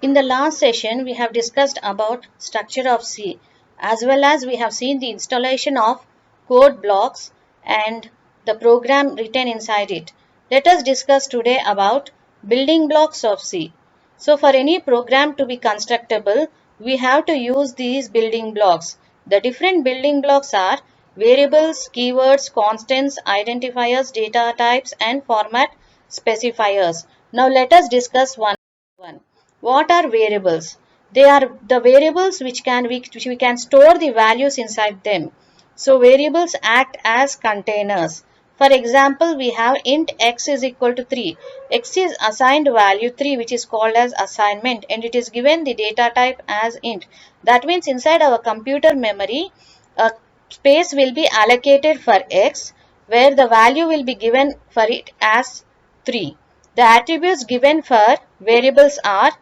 In the last session, we have discussed about structure of C, as well as we have seen the installation of code blocks and the program written inside it. Let us discuss today about building blocks of C. So for any program to be constructible, we have to use these building blocks. The different building blocks are variables, keywords, constants, identifiers, data types, and format specifiers. Now let us discuss one by one. What are variables? They are the variables which we can store the values inside them. So variables act as containers. For example, we have int x is equal to 3. X is assigned value 3, which is called as assignment, and it is given the data type as int. That means inside our computer memory, a space will be allocated for x, where the value will be given for it as 3. The attributes given for variables are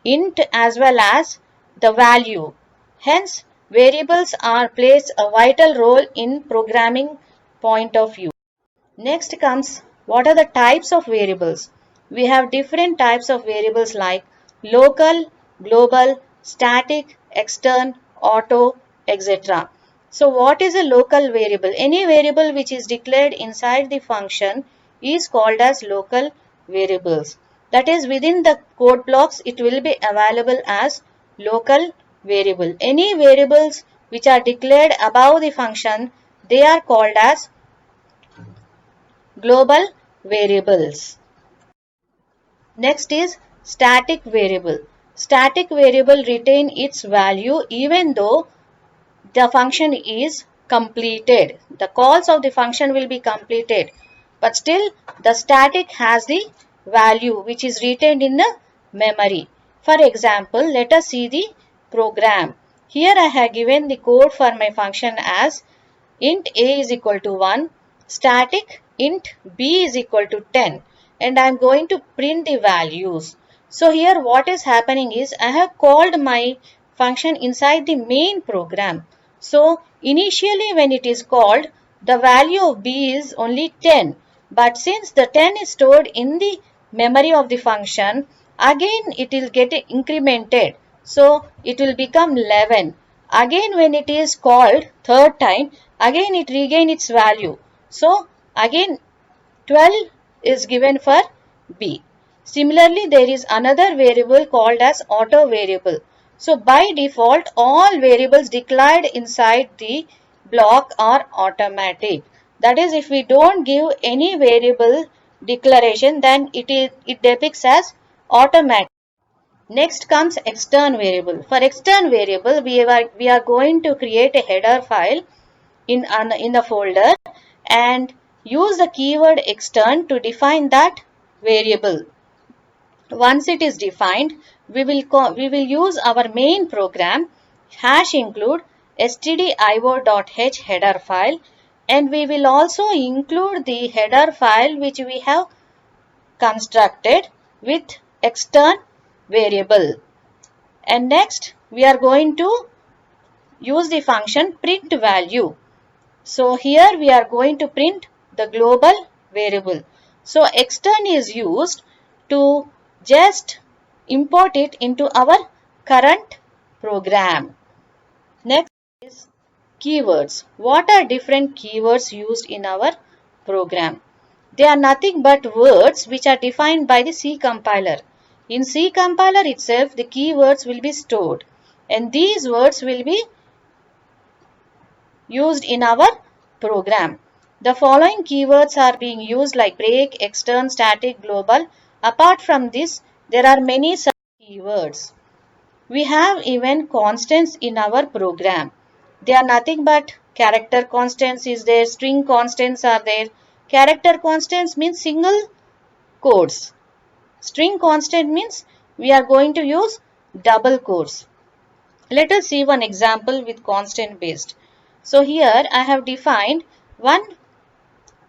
int as well as the value. Hence, variables plays a vital role in programming point of view. Next comes, what are the types of variables? We have different types of variables like local, global, static, extern, auto, etc. So what is a local variable? Any variable which is declared inside the function is called as local variables. That is, within the code blocks it will be available as local variable. Any variables which are declared above the function, they are called as global variables. Next is static variable. Static variable retain its value even though the function is completed. The calls of the function will be completed, but still the static has the value which is retained in the memory. For example, let us see the program. Here I have given the code for my function as int a is equal to 1, static int b is equal to 10, and I am going to print the values. So here what is happening is I have called my function inside the main program. So initially when it is called, the value of b is only 10, but since the 10 is stored in the memory of the function, again it will get incremented. So it will become 11. Again when it is called third time, again it regain its value. So again 12 is given for b. Similarly, there is another variable called as auto variable. So by default, all variables declared inside the block are automatic. That is, if we don't give any variable declaration, then it depicts as automatic. Next comes extern variable. For extern variable, we are going to create a header file in the folder and use the keyword extern to define that variable. Once it is defined, we will use our main program hash include stdio.h header file, and we will also include the header file which we have constructed with extern variable. And next we are going to use the function print value. So here we are going to print the global variable. So extern is used to just import it into our current program. Next is keywords. What are different keywords used in our program? They are nothing but words which are defined by the C compiler. In C compiler itself, the keywords will be stored, and these words will be used in our program. The following keywords are being used like break, extern, static, global. Apart from this, there are many such keywords. We have even constants in our program. They are nothing but character constants is there, string constants are there. Character constants means single quotes. String constant means we are going to use double quotes. Let us see one example with constant based. So here I have defined one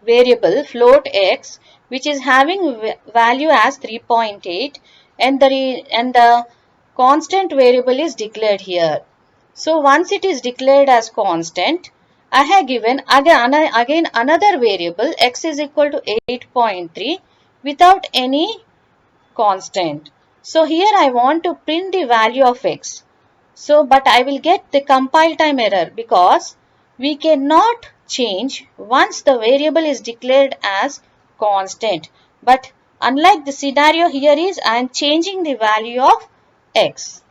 variable float x which is having value as 3.8, and the constant variable is declared here. So once it is declared as constant, I have given again another variable x is equal to 8.3 without any constant. So here I want to print the value of x. So but I will get the compile time error because we cannot change once the variable is declared as constant. But unlike the scenario here is I am changing the value of x.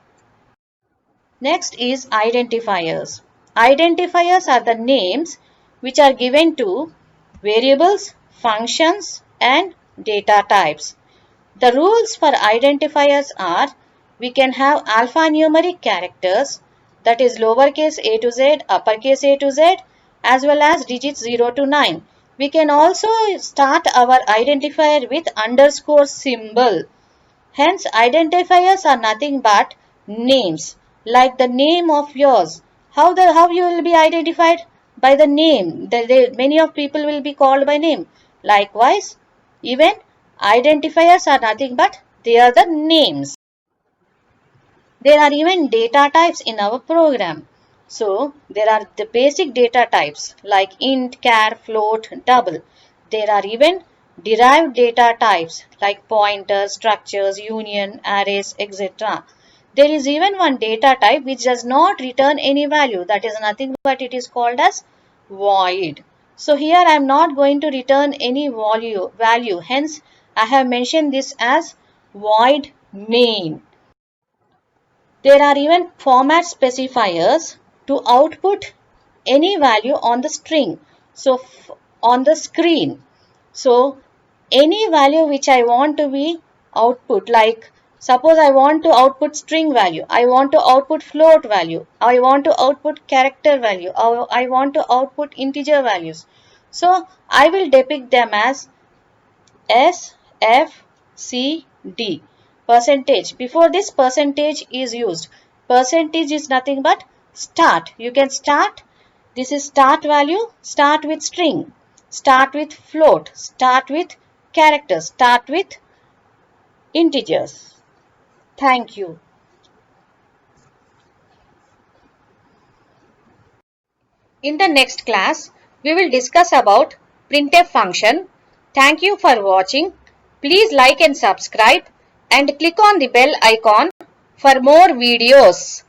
Next is identifiers. Identifiers are the names which are given to variables, functions and data types. The rules for identifiers are we can have alphanumeric characters, that is lowercase a to z, uppercase a to z, as well as digits 0 to 9. We can also start our identifier with underscore symbol. Hence, identifiers are nothing but names, like the name of yours. How you will be identified? By the name. Many of people will be called by name. Likewise, even identifiers are nothing but they are the names. There are even data types in our program. So, there are the basic data types like int, char, float, double. There are even derived data types like pointers, structures, union, arrays, etc. There is even one data type which does not return any value. That is nothing but it is called as void. So, here I am not going to return any value. Hence, I have mentioned this as void main. There are even format specifiers to output any value on the string. So, on the screen. So, any value which I want to be output, like suppose I want to output string value, I want to output float value, I want to output character value, or I want to output integer values. So, I will depict them as S, F, C, D. Percentage. Before this percentage is used. Percentage is nothing but start. You can start. This is start value. Start with string. Start with float. Start with characters. Start with integers. Thank you. In the next class, we will discuss about printf function. Thank you for watching. Please like and subscribe and click on the bell icon for more videos.